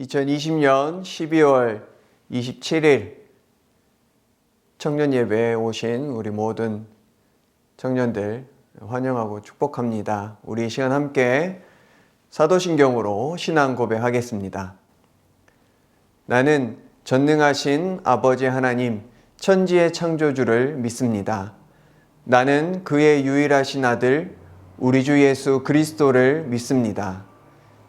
2020년 12월 27일 청년 예배에 오신 우리 모든 청년들 환영하고 축복합니다. 우리 이 시간 함께 사도신경으로 신앙 고백하겠습니다. 나는 전능하신 아버지 하나님, 천지의 창조주를 믿습니다. 나는 그의 유일하신 아들, 우리 주 예수 그리스도를 믿습니다.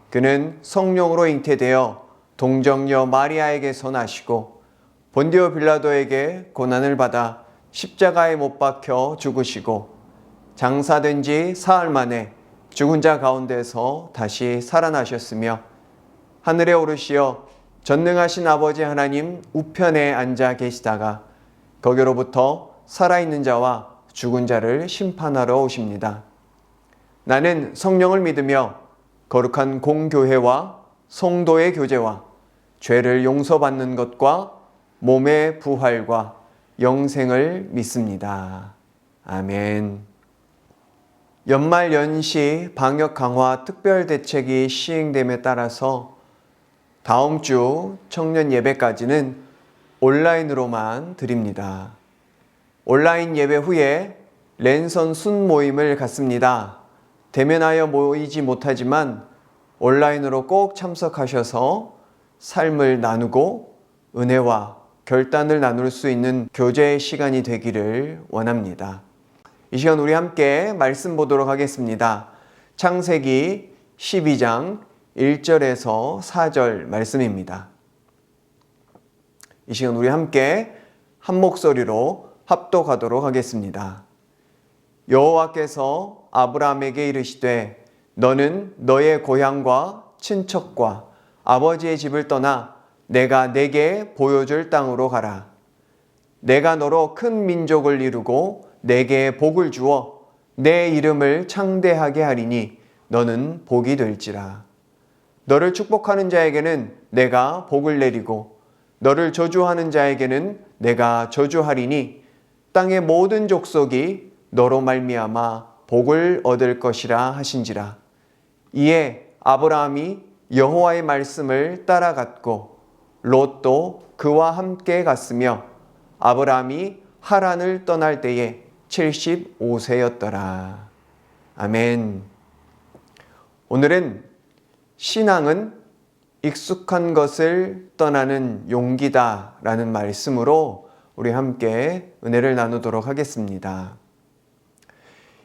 그는 성령으로 잉태되어 동정녀 마리아에게서 나시고 본디오 빌라도에게 고난을 받아 십자가에 못 박혀 죽으시고 장사된 지 사흘 만에 죽은 자 가운데서 다시 살아나셨으며 하늘에 오르시어 전능하신 아버지 하나님 우편에 앉아 계시다가 거기로부터 살아있는 자와 죽은 자를 심판하러 오십니다. 나는 성령을 믿으며 거룩한 공교회와 성도의 교제와 죄를 용서받는 것과 몸의 부활과 영생을 믿습니다. 아멘. 연말 연시 방역 강화 특별 대책이 시행됨에 따라서 다음 주 청년 예배까지는 온라인으로만 드립니다. 온라인 예배 후에 랜선 순 모임을 갖습니다. 대면하여 모이지 못하지만 온라인으로 꼭 참석하셔서 삶을 나누고 은혜와 결단을 나눌 수 있는 교제의 시간이 되기를 원합니다. 이 시간 우리 함께 말씀 보도록 하겠습니다. 창세기 12장 1절에서 4절 말씀입니다. 이 시간 우리 함께 한 목소리로 합독하도록 하겠습니다. 여호와께서 아브라함에게 이르시되 너는 너의 고향과 친척과 아버지의 집을 떠나 내가 내게 보여줄 땅으로 가라. 내가 너로 큰 민족을 이루고 내게 복을 주어 내 이름을 창대하게 하리니 너는 복이 될지라. 너를 축복하는 자에게는 내가 복을 내리고 너를 저주하는 자에게는 내가 저주하리니 땅의 모든 족속이 너로 말미암아 복을 얻을 것이라 하신지라. 이에 아브라함이 여호와의 말씀을 따라갔고 롯도 그와 함께 갔으며 아브라함이 하란을 떠날 때에 75세였더라. 아멘. 오늘은 신앙은 익숙한 것을 떠나는 용기다 라는 말씀으로 우리 함께 은혜를 나누도록 하겠습니다.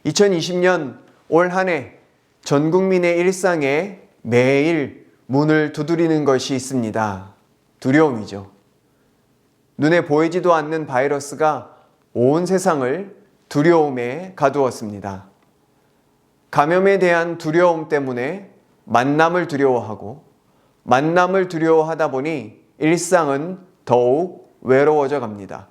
2020년 올 한 해 전 국민의 일상에 매일 문을 두드리는 것이 있습니다. 두려움이죠. 눈에 보이지도 않는 바이러스가 온 세상을 두려움에 가두었습니다. 감염에 대한 두려움 때문에 만남을 두려워하고 만남을 두려워하다 보니 일상은 더욱 외로워져 갑니다.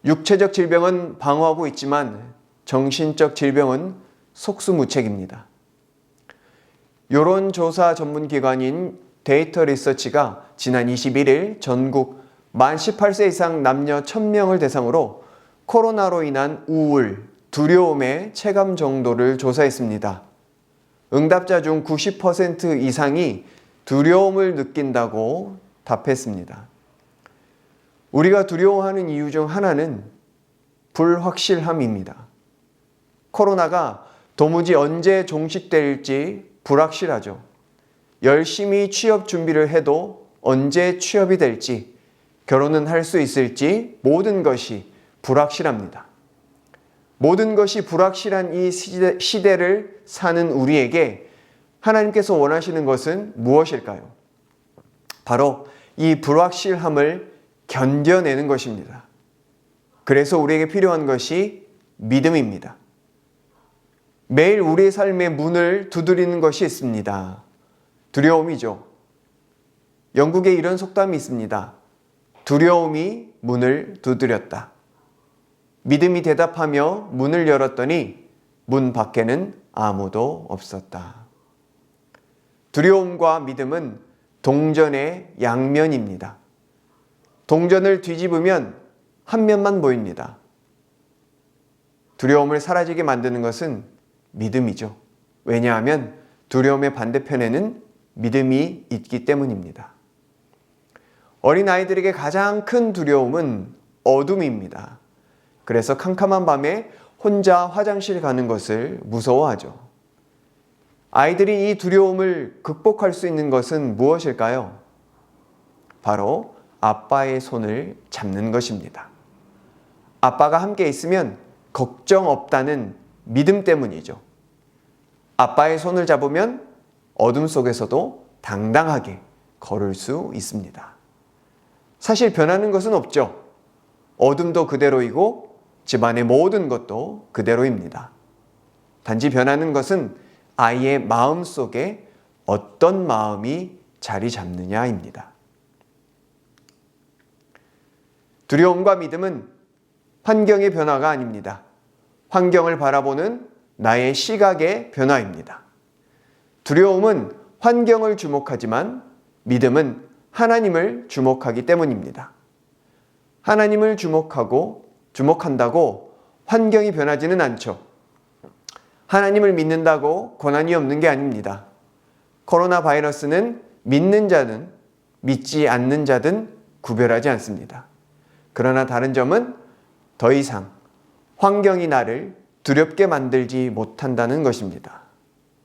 육체적 질병은 방어하고 있지만 정신적 질병은 속수무책입니다. 여론조사 전문기관인 데이터 리서치가 지난 21일 전국 만 18세 이상 남녀 1000명을 대상으로 코로나로 인한 우울, 두려움의 체감 정도를 조사했습니다. 응답자 중 90% 이상이 두려움을 느낀다고 답했습니다. 우리가 두려워하는 이유 중 하나는 불확실함입니다. 코로나가 도무지 언제 종식될지 불확실하죠. 열심히 취업 준비를 해도 언제 취업이 될지, 결혼은 할 수 있을지 모든 것이 불확실합니다. 모든 것이 불확실한 이 시대를 사는 우리에게 하나님께서 원하시는 것은 무엇일까요? 바로 이 불확실함을 견뎌내는 것입니다. 그래서 우리에게 필요한 것이 믿음입니다. 매일 우리의 삶의 문을 두드리는 것이 있습니다. 두려움이죠. 영국에 이런 속담이 있습니다. 두려움이 문을 두드렸다. 믿음이 대답하며 문을 열었더니 문 밖에는 아무도 없었다. 두려움과 믿음은 동전의 양면입니다. 동전을 뒤집으면 한 면만 보입니다. 두려움을 사라지게 만드는 것은 믿음이죠. 왜냐하면 두려움의 반대편에는 믿음이 있기 때문입니다. 어린아이들에게 가장 큰 두려움은 어둠입니다. 그래서 캄캄한 밤에 혼자 화장실 가는 것을 무서워하죠. 아이들이 이 두려움을 극복할 수 있는 것은 무엇일까요? 바로 아빠의 손을 잡는 것입니다. 아빠가 함께 있으면 걱정 없다는 믿음 때문이죠. 아빠의 손을 잡으면 어둠 속에서도 당당하게 걸을 수 있습니다. 사실 변하는 것은 없죠. 어둠도 그대로이고 집안의 모든 것도 그대로입니다. 단지 변하는 것은 아이의 마음 속에 어떤 마음이 자리 잡느냐입니다. 두려움과 믿음은 환경의 변화가 아닙니다. 환경을 바라보는 나의 시각의 변화입니다. 두려움은 환경을 주목하지만 믿음은 하나님을 주목하기 때문입니다. 하나님을 주목한다고 환경이 변하지는 않죠. 하나님을 믿는다고 고난이 없는 게 아닙니다. 코로나 바이러스는 믿는 자든 믿지 않는 자든 구별하지 않습니다. 그러나 다른 점은 더 이상 환경이 나를 두렵게 만들지 못한다는 것입니다.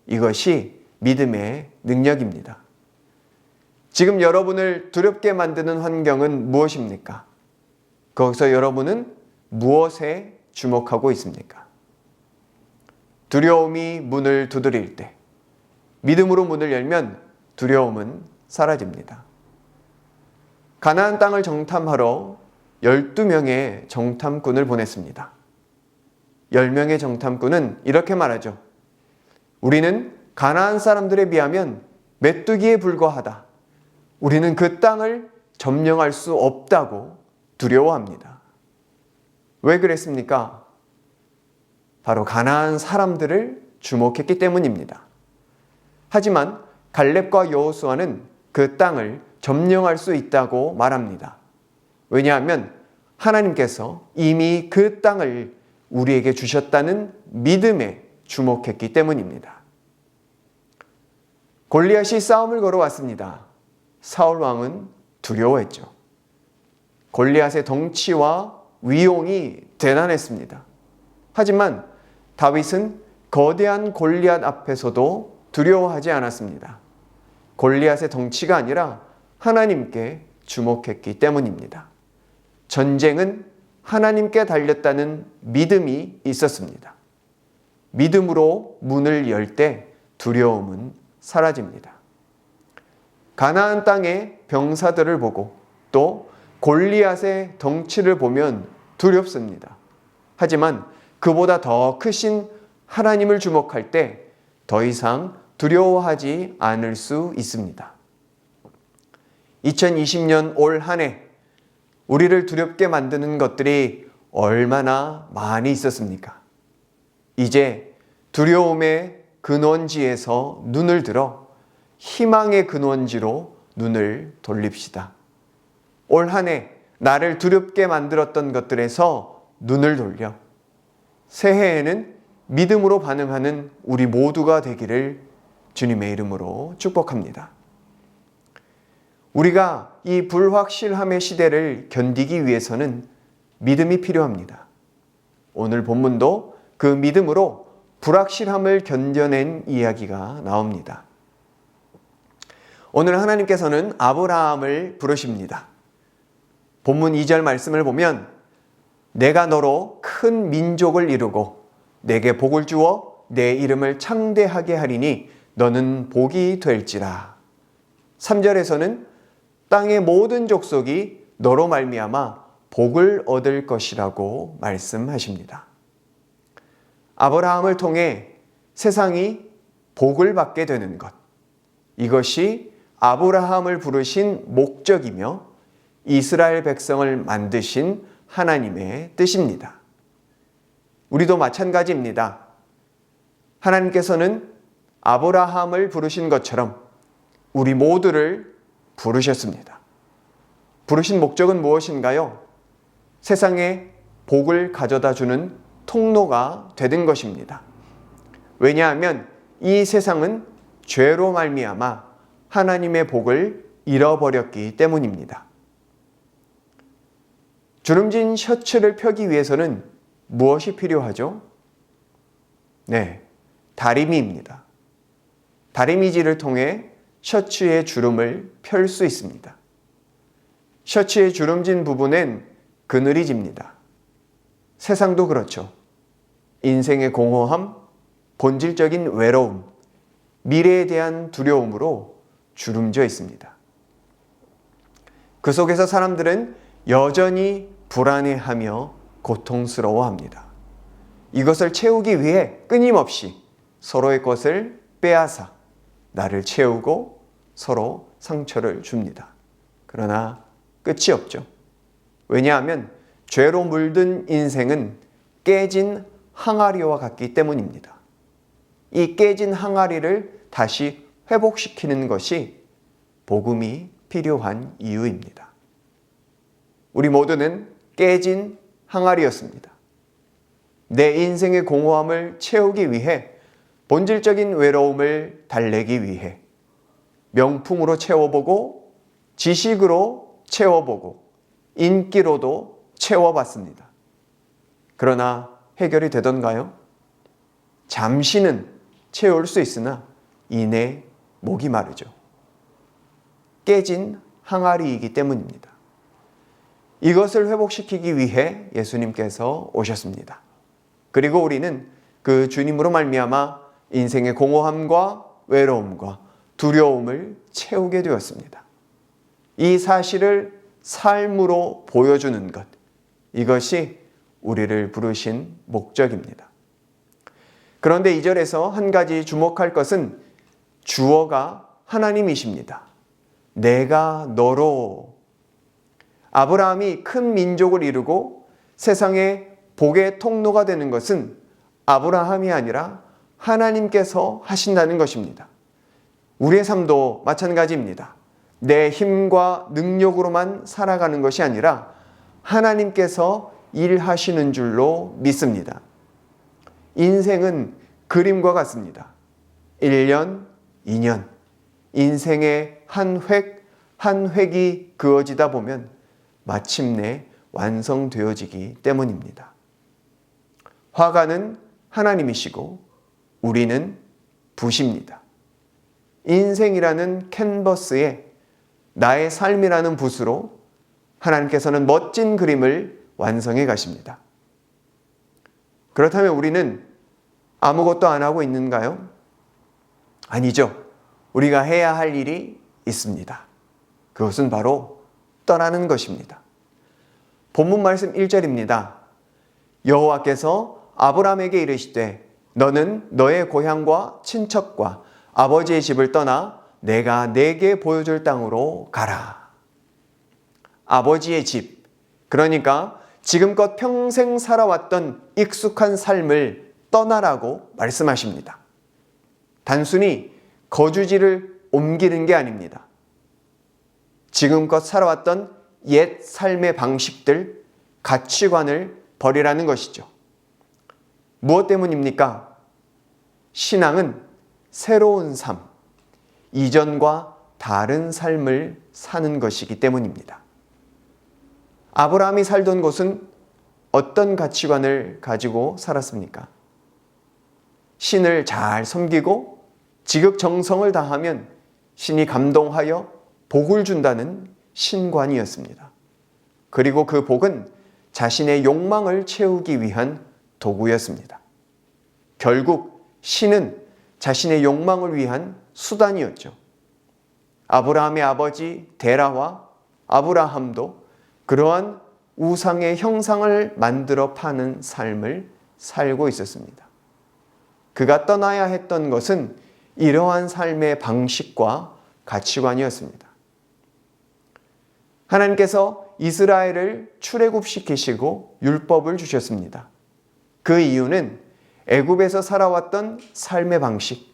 이것이 믿음의 능력입니다. 지금 여러분을 두렵게 만드는 환경은 무엇입니까? 거기서 여러분은 무엇에 주목하고 있습니까? 두려움이 문을 두드릴 때, 믿음으로 문을 열면 두려움은 사라집니다. 가나안 땅을 정탐하러 12명의 정탐꾼을 보냈습니다. 10명의 정탐꾼은 이렇게 말하죠. 우리는 가나안 사람들에 비하면 메뚜기에 불과하다. 우리는 그 땅을 점령할 수 없다고 두려워합니다. 왜 그랬습니까? 바로 가나안 사람들을 주목했기 때문입니다. 하지만 갈렙과 여호수아는 그 땅을 점령할 수 있다고 말합니다. 왜냐하면 하나님께서 이미 그 땅을 우리에게 주셨다는 믿음에 주목했기 때문입니다. 골리앗이 싸움을 걸어왔습니다. 사울 왕은 두려워했죠. 골리앗의 덩치와 위용이 대단했습니다. 하지만 다윗은 거대한 골리앗 앞에서도 두려워하지 않았습니다. 골리앗의 덩치가 아니라 하나님께 주목했기 때문입니다. 전쟁은 하나님께 달렸다는 믿음이 있었습니다. 믿음으로 문을 열 때 두려움은 사라집니다. 가나안 땅의 병사들을 보고 또 골리앗의 덩치를 보면 두렵습니다. 하지만 그보다 더 크신 하나님을 주목할 때 더 이상 두려워하지 않을 수 있습니다. 2020년 올 한 해 우리를 두렵게 만드는 것들이 얼마나 많이 있었습니까? 이제 두려움의 근원지에서 눈을 들어 희망의 근원지로 눈을 돌립시다. 올 한 해 나를 두렵게 만들었던 것들에서 눈을 돌려 새해에는 믿음으로 반응하는 우리 모두가 되기를 주님의 이름으로 축복합니다. 우리가 이 불확실함의 시대를 견디기 위해서는 믿음이 필요합니다. 오늘 본문도 그 믿음으로 불확실함을 견뎌낸 이야기가 나옵니다. 오늘 하나님께서는 아브라함을 부르십니다. 본문 2절 말씀을 보면 내가 너로 큰 민족을 이루고 내게 복을 주어 내 이름을 창대하게 하리니 너는 복이 될지라. 3절에서는 땅의 모든 족속이 너로 말미암아 복을 얻을 것이라고 말씀하십니다. 아브라함을 통해 세상이 복을 받게 되는 것, 이것이 아브라함을 부르신 목적이며 이스라엘 백성을 만드신 하나님의 뜻입니다. 우리도 마찬가지입니다. 하나님께서는 아브라함을 부르신 것처럼 우리 모두를 부르셨습니다. 부르신 목적은 무엇인가요? 세상에 복을 가져다 주는 통로가 되는 것입니다. 왜냐하면 이 세상은 죄로 말미암아 하나님의 복을 잃어버렸기 때문입니다. 주름진 셔츠를 펴기 위해서는 무엇이 필요하죠? 네, 다리미입니다. 다리미질을 통해 셔츠의 주름을 펼 수 있습니다. 셔츠의 주름진 부분엔 그늘이 집니다. 세상도 그렇죠. 인생의 공허함, 본질적인 외로움, 미래에 대한 두려움으로 주름져 있습니다. 그 속에서 사람들은 여전히 불안해하며 고통스러워합니다. 이것을 채우기 위해 끊임없이 서로의 것을 빼앗아 나를 채우고 서로 상처를 줍니다. 그러나 끝이 없죠. 왜냐하면 죄로 물든 인생은 깨진 항아리와 같기 때문입니다. 이 깨진 항아리를 다시 회복시키는 것이 복음이 필요한 이유입니다. 우리 모두는 깨진 항아리였습니다. 내 인생의 공허함을 채우기 위해, 본질적인 외로움을 달래기 위해 명품으로 채워보고, 지식으로 채워보고, 인기로도 채워봤습니다. 그러나 해결이 되던가요? 잠시는 채울 수 있으나 이내 목이 마르죠. 깨진 항아리이기 때문입니다. 이것을 회복시키기 위해 예수님께서 오셨습니다. 그리고 우리는 그 주님으로 말미암아 인생의 공허함과 외로움과 두려움을 채우게 되었습니다. 이 사실을 삶으로 보여주는 것, 이것이 우리를 부르신 목적입니다. 그런데 2절에서 한 가지 주목할 것은 주어가 하나님이십니다. 내가 너로. 아브라함이 큰 민족을 이루고 세상의 복의 통로가 되는 것은 아브라함이 아니라 하나님께서 하신다는 것입니다. 우리의 삶도 마찬가지입니다. 내 힘과 능력으로만 살아가는 것이 아니라 하나님께서 일하시는 줄로 믿습니다. 인생은 그림과 같습니다. 1년, 2년, 인생의 한 획, 한 획이 그어지다 보면 마침내 완성되어지기 때문입니다. 화가는 하나님이시고 우리는 붓입니다. 인생이라는 캔버스에 나의 삶이라는 붓으로 하나님께서는 멋진 그림을 완성해 가십니다. 그렇다면 우리는 아무것도 안 하고 있는가요? 아니죠. 우리가 해야 할 일이 있습니다. 그것은 바로 떠나는 것입니다. 본문 말씀 1절입니다. 여호와께서 아브라함에게 이르시되 너는 너의 고향과 친척과 아버지의 집을 떠나 내가 내게 보여줄 땅으로 가라. 아버지의 집, 그러니까 지금껏 평생 살아왔던 익숙한 삶을 떠나라고 말씀하십니다. 단순히 거주지를 옮기는 게 아닙니다. 지금껏 살아왔던 옛 삶의 방식들, 가치관을 버리라는 것이죠. 무엇 때문입니까? 신앙은 새로운 삶, 이전과 다른 삶을 사는 것이기 때문입니다. 아브라함이 살던 곳은 어떤 가치관을 가지고 살았습니까? 신을 잘 섬기고 지극정성을 다하면 신이 감동하여 복을 준다는 신관이었습니다. 그리고 그 복은 자신의 욕망을 채우기 위한 도구였습니다. 결국 신은 자신의 욕망을 위한 수단이었죠. 아브라함의 아버지 데라와 아브라함도 그러한 우상의 형상을 만들어 파는 삶을 살고 있었습니다. 그가 떠나야 했던 것은 이러한 삶의 방식과 가치관이었습니다. 하나님께서 이스라엘을 출애굽시키시고 율법을 주셨습니다. 그 이유는 애굽에서 살아왔던 삶의 방식,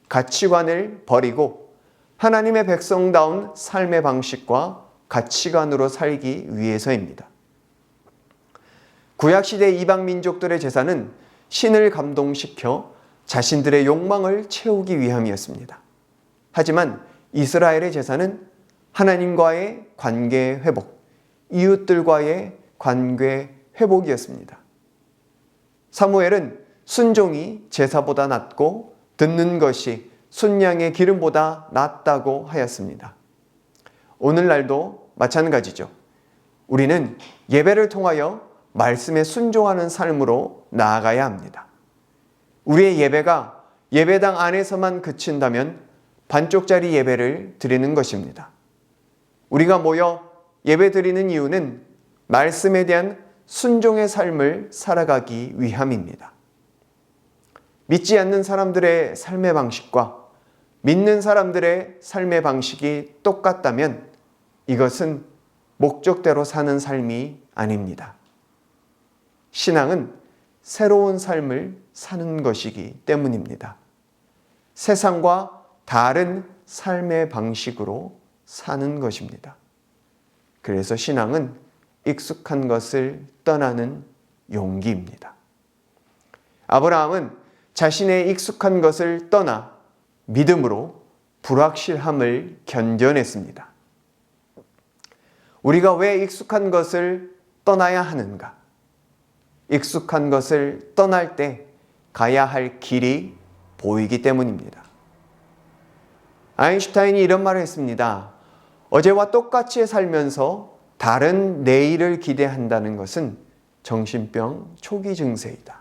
가치관을 버리고 하나님의 백성다운 삶의 방식과 가치관으로 살기 위해서입니다. 구약시대 이방 민족들의 제사는 신을 감동시켜 자신들의 욕망을 채우기 위함이었습니다. 하지만 이스라엘의 제사는 하나님과의 관계 회복, 이웃들과의 관계 회복이었습니다. 사무엘은 순종이 제사보다 낫고 듣는 것이 순양의 기름보다 낫다고 하였습니다. 오늘날도 마찬가지죠. 우리는 예배를 통하여 말씀에 순종하는 삶으로 나아가야 합니다. 우리의 예배가 예배당 안에서만 그친다면 반쪽짜리 예배를 드리는 것입니다. 우리가 모여 예배 드리는 이유는 말씀에 대한 순종의 삶을 살아가기 위함입니다. 믿지 않는 사람들의 삶의 방식과 믿는 사람들의 삶의 방식이 똑같다면 이것은 목적대로 사는 삶이 아닙니다. 신앙은 새로운 삶을 사는 것이기 때문입니다. 세상과 다른 삶의 방식으로 사는 것입니다. 그래서 신앙은 익숙한 것을 떠나는 용기입니다. 아브라함은 자신의 익숙한 것을 떠나 믿음으로 불확실함을 견뎌냈습니다. 우리가 왜 익숙한 것을 떠나야 하는가? 익숙한 것을 떠날 때 가야 할 길이 보이기 때문입니다. 아인슈타인이 이런 말을 했습니다. 어제와 똑같이 살면서 다른 내일을 기대한다는 것은 정신병 초기 증세이다.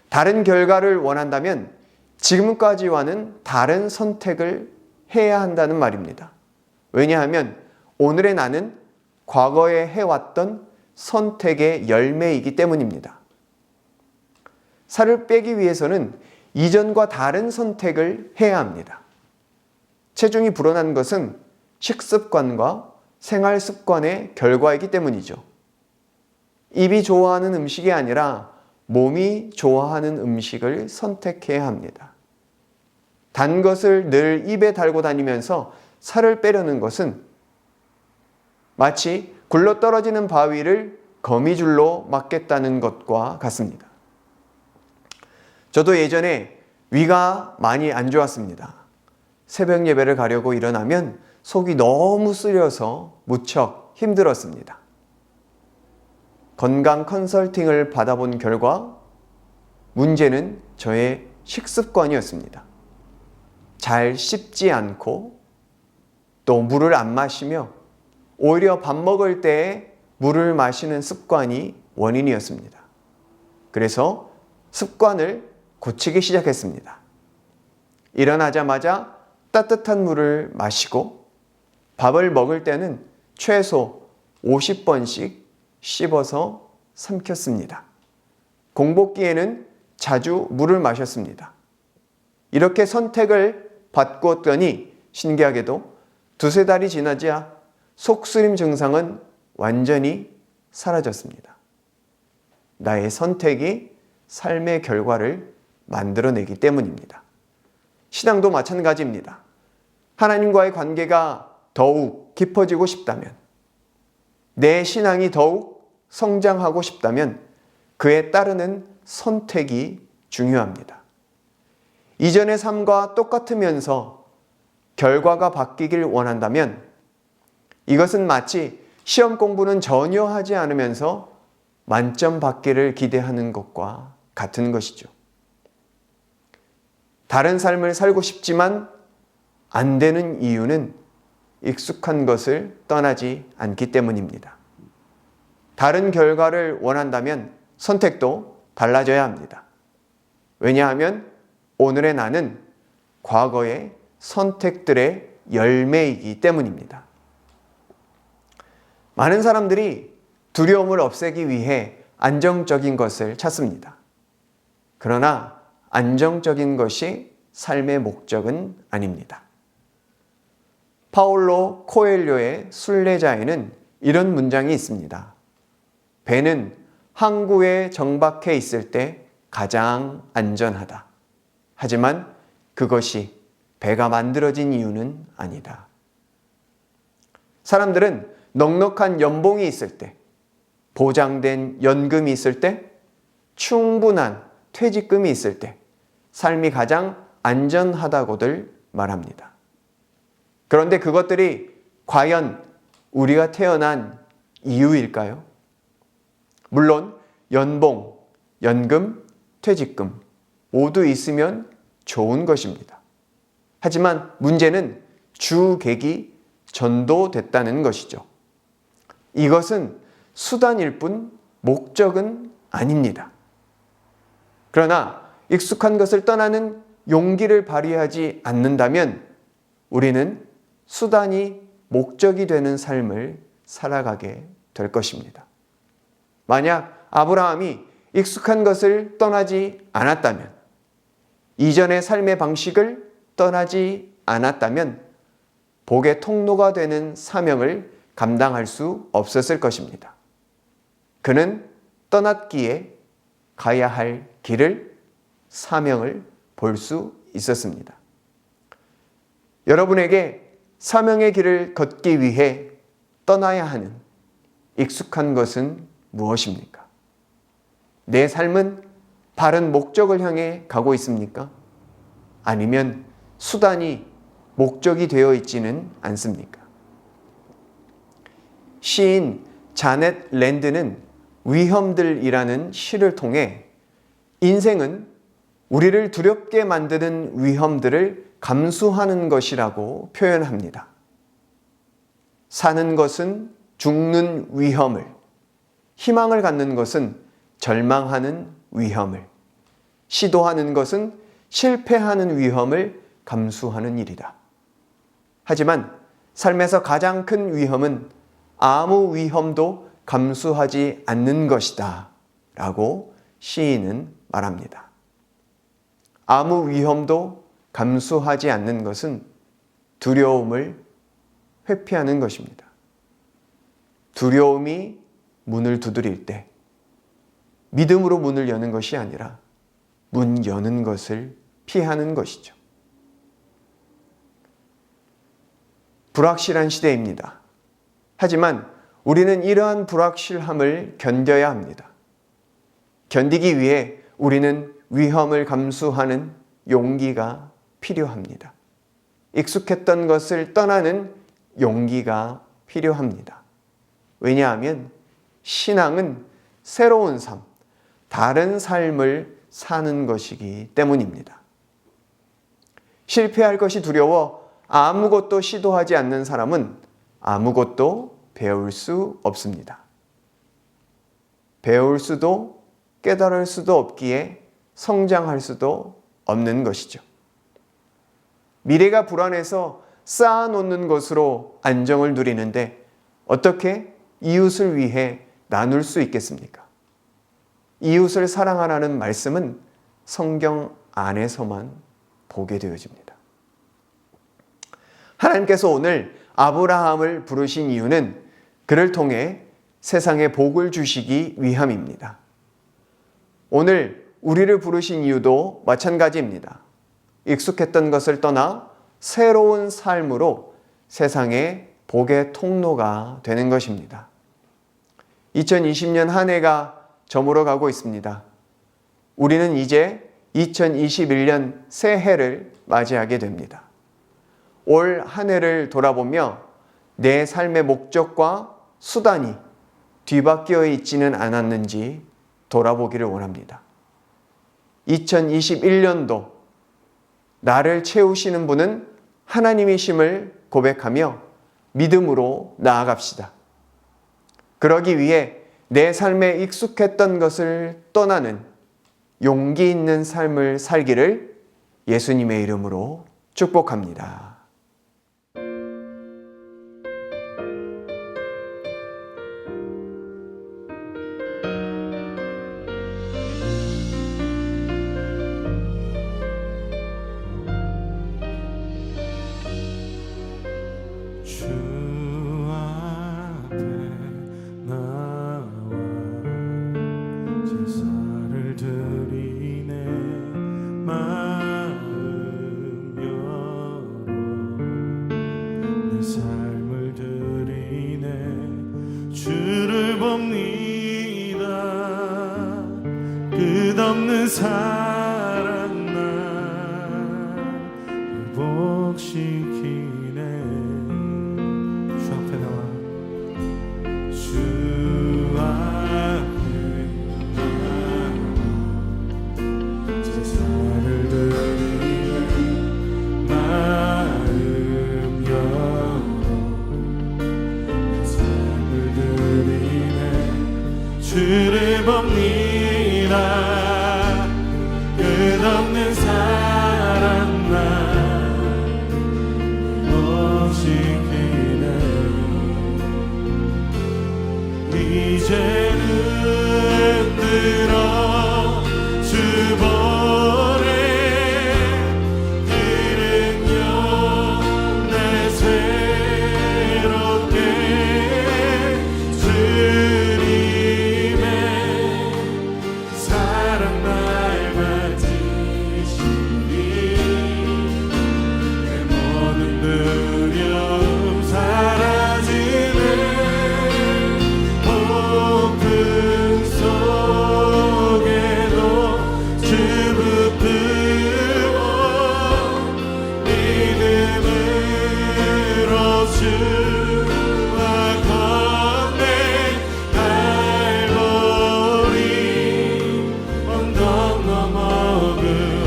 다른 결과를 원한다면 지금까지와는 다른 선택을 해야 한다는 말입니다. 왜냐하면 오늘의 나는 과거에 해왔던 선택의 열매이기 때문입니다. 살을 빼기 위해서는 이전과 다른 선택을 해야 합니다. 체중이 불어난 것은 식습관과 생활습관의 결과이기 때문이죠. 입이 좋아하는 음식이 아니라 몸이 좋아하는 음식을 선택해야 합니다. 단 것을 늘 입에 달고 다니면서 살을 빼려는 것은 마치 굴러떨어지는 바위를 거미줄로 막겠다는 것과 같습니다. 저도 예전에 위가 많이 안 좋았습니다. 새벽 예배를 가려고 일어나면 속이 너무 쓰려서 무척 힘들었습니다. 건강 컨설팅을 받아본 결과 문제는 저의 식습관이었습니다. 잘 씹지 않고 또 물을 안 마시며 오히려 밥 먹을 때 물을 마시는 습관이 원인이었습니다. 그래서 습관을 고치기 시작했습니다. 일어나자마자 따뜻한 물을 마시고 밥을 먹을 때는 최소 50번씩 씹어서 삼켰습니다. 공복기에는 자주 물을 마셨습니다. 이렇게 선택을 바꾸었더니 신기하게도 두세 달이 지나자 속쓰림 증상은 완전히 사라졌습니다. 나의 선택이 삶의 결과를 만들어내기 때문입니다. 신앙도 마찬가지입니다. 하나님과의 관계가 더욱 깊어지고 싶다면, 내 신앙이 더욱 성장하고 싶다면 그에 따르는 선택이 중요합니다. 이전의 삶과 똑같으면서 결과가 바뀌길 원한다면 이것은 마치 시험 공부는 전혀 하지 않으면서 만점 받기를 기대하는 것과 같은 것이죠. 다른 삶을 살고 싶지만 안 되는 이유는 익숙한 것을 떠나지 않기 때문입니다. 다른 결과를 원한다면 선택도 달라져야 합니다. 왜냐하면 오늘의 나는 과거의 선택들의 열매이기 때문입니다. 많은 사람들이 두려움을 없애기 위해 안정적인 것을 찾습니다. 그러나 안정적인 것이 삶의 목적은 아닙니다. 파울로 코엘료의 순례자에는 이런 문장이 있습니다. 배는 항구에 정박해 있을 때 가장 안전하다. 하지만 그것이 배가 만들어진 이유는 아니다. 사람들은 넉넉한 연봉이 있을 때, 보장된 연금이 있을 때, 충분한 퇴직금이 있을 때 삶이 가장 안전하다고들 말합니다. 그런데 그것들이 과연 우리가 태어난 이유일까요? 물론 연봉, 연금, 퇴직금 모두 있으면 좋은 것입니다. 하지만 문제는 주객이 전도됐다는 것이죠. 이것은 수단일 뿐 목적은 아닙니다. 그러나 익숙한 것을 떠나는 용기를 발휘하지 않는다면 우리는 수단이 목적이 되는 삶을 살아가게 될 것입니다. 만약 아브라함이 익숙한 것을 떠나지 않았다면, 이전의 삶의 방식을 떠나지 않았다면 복의 통로가 되는 사명을 감당할 수 없었을 것입니다. 그는 떠났기에 가야 할 길을, 사명을 볼 수 있었습니다. 여러분에게 사명의 길을 걷기 위해 떠나야 하는 익숙한 것은 무엇입니까? 내 삶은 바른 목적을 향해 가고 있습니까? 아니면 수단이 목적이 되어 있지는 않습니까? 시인 자넷 랜드는 위험들이라는 시를 통해 인생은 우리를 두렵게 만드는 위험들을 감수하는 것이라고 표현합니다. 사는 것은 죽는 위험을, 희망을 갖는 것은 절망하는 위험을, 시도하는 것은 실패하는 위험을 감수하는 일이다. 하지만 삶에서 가장 큰 위험은 아무 위험도 감수하지 않는 것이다 라고 시인은 말합니다. 아무 위험도 감수하지 않는 것은 두려움을 회피하는 것입니다. 두려움이 문을 두드릴 때 믿음으로 문을 여는 것이 아니라 문 여는 것을 피하는 것이죠. 불확실한 시대입니다. 하지만 우리는 이러한 불확실함을 견뎌야 합니다. 견디기 위해 우리는 위험을 감수하는 용기가 필요합니다. 익숙했던 것을 떠나는 용기가 필요합니다. 왜냐하면 신앙은 새로운 삶, 다른 삶을 사는 것이기 때문입니다. 실패할 것이 두려워 아무것도 시도하지 않는 사람은 아무것도 배울 수 없습니다. 배울 수도 깨달을 수도 없기에 성장할 수도 없는 것이죠. 미래가 불안해서 쌓아놓는 것으로 안정을 누리는데 어떻게 이웃을 위해 나눌 수 있겠습니까? 이웃을 사랑하라는 말씀은 성경 안에서만 보게 되어집니다. 하나님께서 오늘 아브라함을 부르신 이유는 그를 통해 세상에 복을 주시기 위함입니다. 오늘 우리를 부르신 이유도 마찬가지입니다. 익숙했던 것을 떠나 새로운 삶으로 세상에 복의 통로가 되는 것입니다. 2020년 한 해가 저물어 가고 있습니다. 우리는 이제 2021년 새해를 맞이하게 됩니다. 올 한 해를 돌아보며 내 삶의 목적과 수단이 뒤바뀌어 있지는 않았는지 돌아보기를 원합니다. 2021년도 나를 채우시는 분은 하나님이심을 고백하며 믿음으로 나아갑시다. 그러기 위해 내 삶에 익숙했던 것을 떠나는 용기 있는 삶을 살기를 예수님의 이름으로 축복합니다. 주 앞에 나와 제사를 드리네 마음 열어 내 삶을 드리네 주를 봅니다 끝없는 사랑 날 이제는 들어 주 번에 이른요 날 새롭게 주님의 사랑 날 가지시니 내 모든 두려움 사라지네 폭풍 속에도 주 붙들고 믿음으로 주와 건네 갈보리 언덕 넘어 그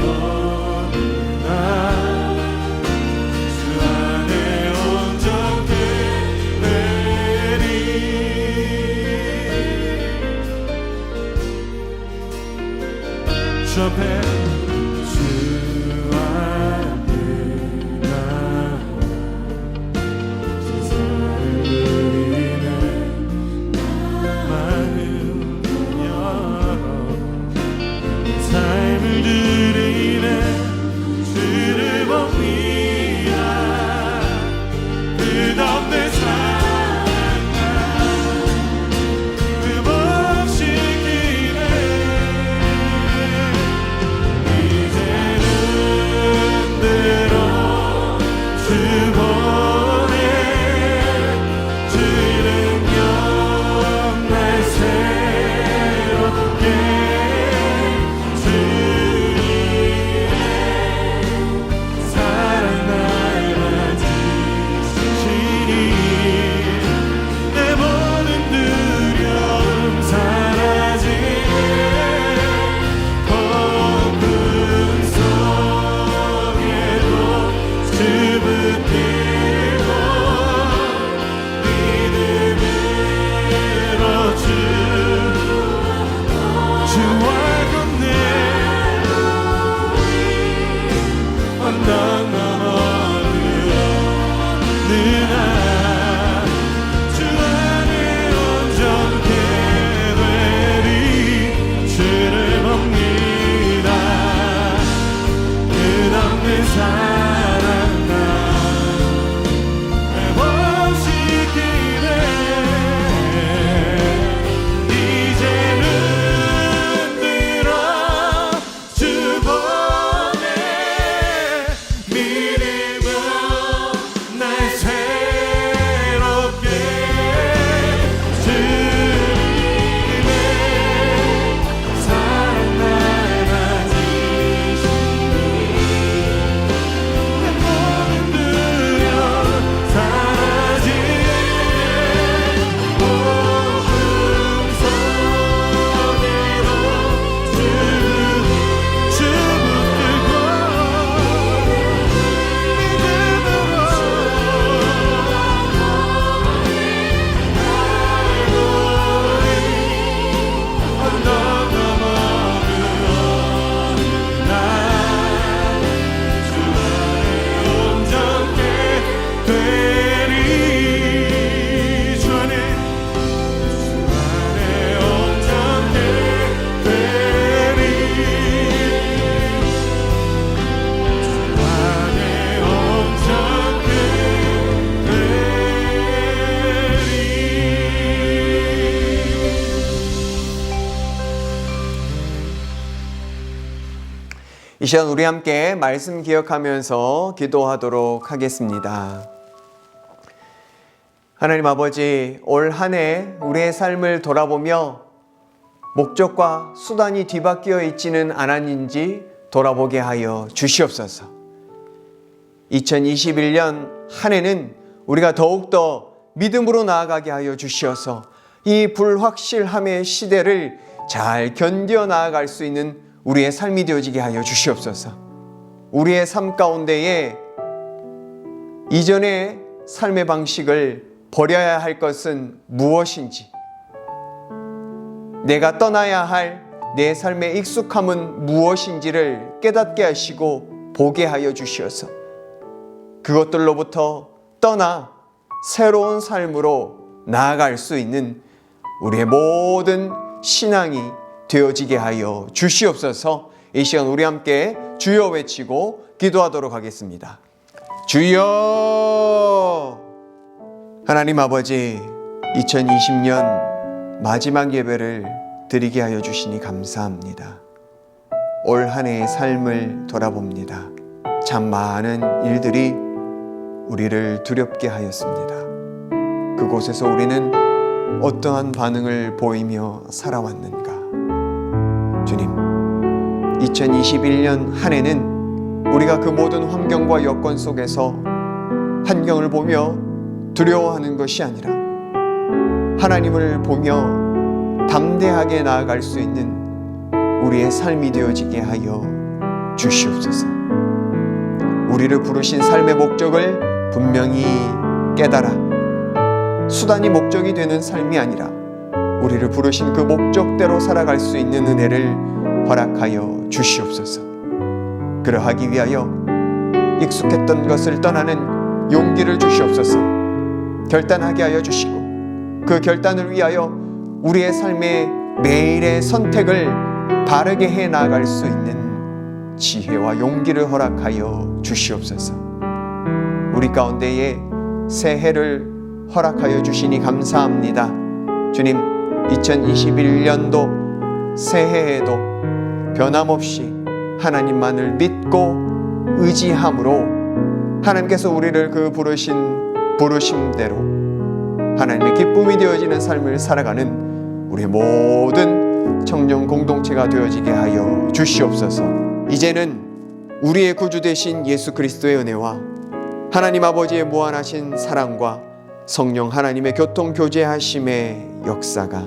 어느 날 주 안에 온전히 되리 주 앞에 주 앞에 나와 세상을 누리네 마음 열어 삶을 드리네 주를 봅니다 끝없는 사랑과 흠없이 기네 이제는 들어 주 번에 주는 영날 새롭게 주님의 사랑 날 가지시니 내 모든 두려움 사라지네 폭풍 속에도 주 붙들고 믿음으로 주와 건네 언덕 넘어 그 어느 날 주 안에 온전케 되리 주를 봅니다 끝없는 사랑 나 없이 기네 이제는 들어 주 번에 믿음으로 날 새롭게 주님의 사랑 날 가지시니 내 모든 두려움 사라지네 폭풍 속에도 주 붙들고 언덕 넘어 그 어느 날 주 안에 온전케 되리 주 안에 온전케 되리 주 안에 온전케 이 시간 우리 함께 말씀 기억하면서 기도하도록 하겠습니다. 하나님 아버지, 올 한 해 우리의 삶을 돌아보며 목적과 수단이 뒤바뀌어 있지는 않았는지 돌아보게 하여 주시옵소서. 2021년 한 해는 우리가 더욱더 믿음으로 나아가게 하여 주시어서 이 불확실함의 시대를 잘 견뎌 나아갈 수 있는 우리의 삶이 되어지게 하여 주시옵소서. 우리의 삶 가운데에 이전의 삶의 방식을 버려야 할 것은 무엇인지, 내가 떠나야 할 내 삶의 익숙함은 무엇인지를 깨닫게 하시고 보게 하여 주시어서 그것들로부터 떠나 새로운 삶으로 나아갈 수 있는 우리의 모든 신앙이 되어지게 하여 주시옵소서. 이 시간 우리 함께 주여 외치고 기도하도록 하겠습니다. 주여! 하나님 아버지, 2020년 마지막 예배를 드리게 하여 주시니 감사합니다. 올 한 해의 삶을 돌아봅니다. 참 많은 일들이 우리를 두렵게 하였습니다. 그곳에서 우리는 어떠한 반응을 보이며 살아왔는가? 주님, 2021년 한 해는 우리가 그 모든 환경과 여건 속에서 환경을 보며 두려워하는 것이 아니라 하나님을 보며 담대하게 나아갈 수 있는 우리의 삶이 되어지게 하여 주시옵소서. 우리를 부르신 삶의 목적을 분명히 깨달아 수단이 목적이 되는 삶이 아니라 우리를 부르신 그 목적대로 살아갈 수 있는 은혜를 허락하여 주시옵소서. 그러하기 위하여 익숙했던 것을 떠나는 용기를 주시옵소서. 결단하게 하여 주시고 그 결단을 위하여 우리의 삶의 매일의 선택을 바르게 해 나갈 수 있는 지혜와 용기를 허락하여 주시옵소서. 우리 가운데에 새해를 허락하여 주시니 감사합니다. 주님, 2021년도 새해에도 변함없이 하나님만을 믿고 의지함으로 하나님께서 우리를 그 부르심대로 하나님의 기쁨이 되어지는 삶을 살아가는 우리 모든 청년 공동체가 되어지게 하여 주시옵소서. 이제는 우리의 구주 되신 예수 그리스도의 은혜와 하나님 아버지의 무한하신 사랑과 성령 하나님의 교통 교제하심의 역사가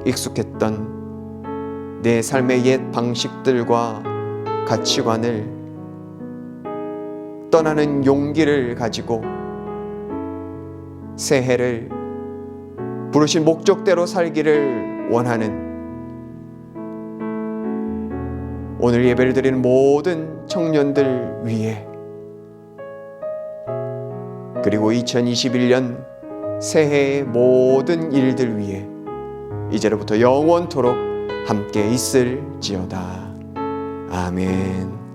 익숙했던 내 삶의 옛 방식들과 가치관을 떠나는 용기를 가지고 새해를 부르신 목적대로 살기를 원하는 오늘 예배를 드리는 모든 청년들 위해 그리고 2021년 새해의 모든 일들 위해 이제로부터 영원토록 함께 있을지어다. 아멘.